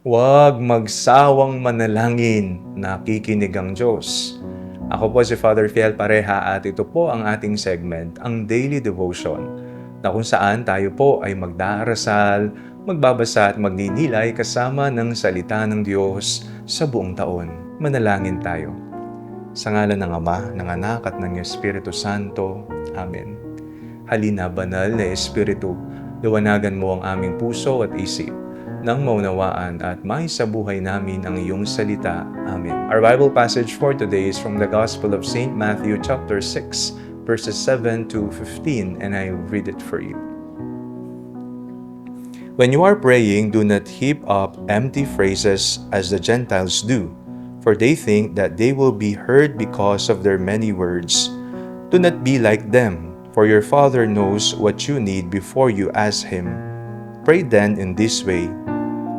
Huwag magsawang manalangin, nakikinig ang Diyos. Ako po si Father Fiel Pareha at ito po ang ating segment, ang Daily Devotion, na kung saan tayo po ay magdarasal, magbabasa at magninilay kasama ng salita ng Diyos sa buong taon. Manalangin tayo. Sa ngalan ng Ama, ng Anak at ng Espiritu Santo. Amen. Halina, banal na Espiritu, liwanagan mo ang aming puso at isip nang maunawaan at maisabuhay namin ang iyong salita. Amen. Our Bible passage for today is from the Gospel of St. Matthew chapter 6, verses 7 to 15, and I read it for you. When you are praying, do not heap up empty phrases as the Gentiles do, for they think that they will be heard because of their many words. Do not be like them, for your Father knows what you need before you ask Him. Pray then in this way: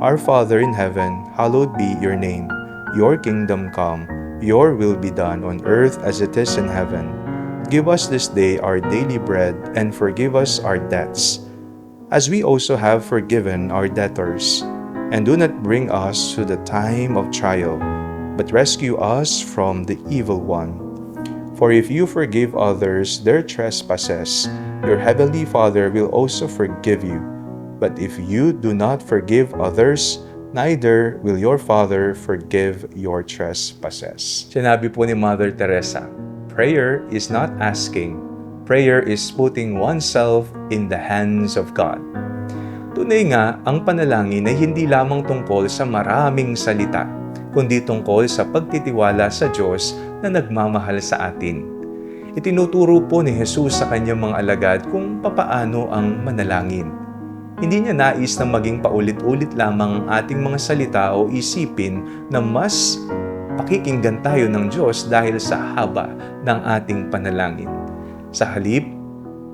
Our Father in heaven, hallowed be your name. Your kingdom come, your will be done on earth as it is in heaven. Give us this day our daily bread, and forgive us our debts, as we also have forgiven our debtors. And do not bring us to the time of trial, but rescue us from the evil one. For if you forgive others their trespasses, your heavenly Father will also forgive you. But if you do not forgive others, neither will your Father forgive your trespasses. Sinabi po ni Mother Teresa, prayer is not asking. Prayer is putting oneself in the hands of God. Tunay nga, ang panalangin ay hindi lamang tungkol sa maraming salita, kundi tungkol sa pagtitiwala sa Diyos na nagmamahal sa atin. Itinuturo po ni Jesus sa kanyang mga alagad kung papaano ang manalangin. Hindi niya nais na maging paulit-ulit lamang ang ating mga salita o isipin na mas pakikinggan tayo ng Diyos dahil sa haba ng ating panalangin. Sa halip,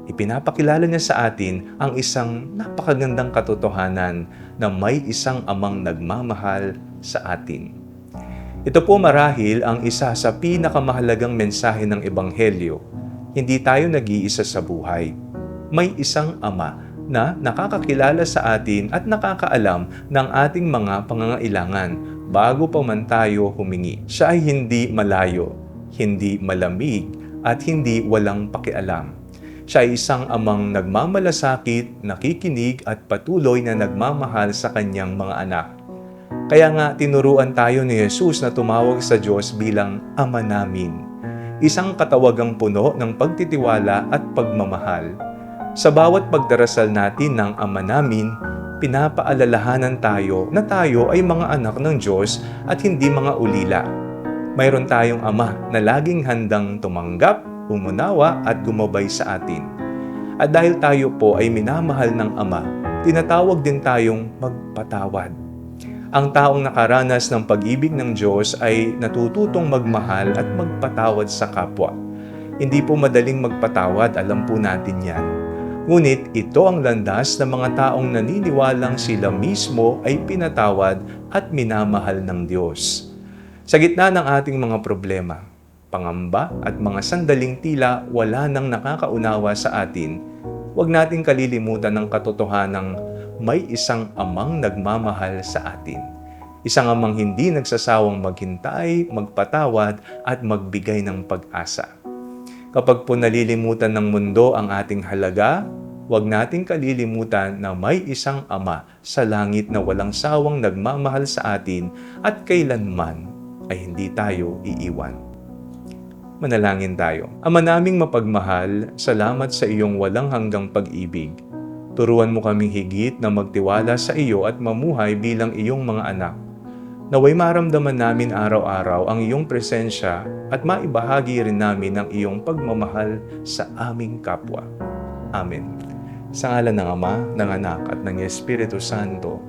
ipinapakilala niya sa atin ang isang napakagandang katotohanan na may isang amang nagmamahal sa atin. Ito po marahil ang isa sa pinakamahalagang mensahe ng Ebanghelyo. Hindi tayo nag-iisa sa buhay. May isang ama na nakakakilala sa atin at nakakaalam ng ating mga pangangailangan bago pa man tayo humingi. Siya ay hindi malayo, hindi malamig, at hindi walang pakialam. Siya ay isang amang nagmamalasakit, nakikinig at patuloy na nagmamahal sa kanyang mga anak. Kaya nga tinuruan tayo ni Jesus na tumawag sa Diyos bilang Ama namin, isang katawagang puno ng pagtitiwala at pagmamahal. Sa bawat pagdarasal natin ng Ama namin, pinapaalalahanan tayo na tayo ay mga anak ng Diyos at hindi mga ulila. Mayroon tayong Ama na laging handang tumanggap, umunawa at gumabay sa atin. At dahil tayo po ay minamahal ng Ama, tinatawag din tayong magpatawad. Ang taong nakaranas ng pag-ibig ng Diyos ay natututong magmahal at magpatawad sa kapwa. Hindi po madaling magpatawad, alam po natin yan. Ngunit ito ang landas ng mga taong naniniwalang sila mismo ay pinatawad at minamahal ng Diyos. Sa gitna ng ating mga problema, pangamba at mga sandaling tila wala nang nakakaunawa sa atin, huwag nating kalilimutan ng katotohanang may isang amang nagmamahal sa atin. Isang amang hindi nagsasawang maghintay, magpatawad at magbigay ng pag-asa. Kapag po nalilimutan ng mundo ang ating halaga, huwag nating kalilimutan na may isang Ama sa langit na walang sawang nagmamahal sa atin at kailanman ay hindi tayo iiwan. Manalangin tayo. Ama naming mapagmahal, salamat sa iyong walang hanggang pag-ibig. Turuan mo kaming higit na magtiwala sa iyo at mamuhay bilang iyong mga anak. Naway maramdaman namin araw-araw ang iyong presensya at maibahagi rin namin ang iyong pagmamahal sa aming kapwa. Amen. Sa ngalan ng Ama, ng Anak at ng Espiritu Santo.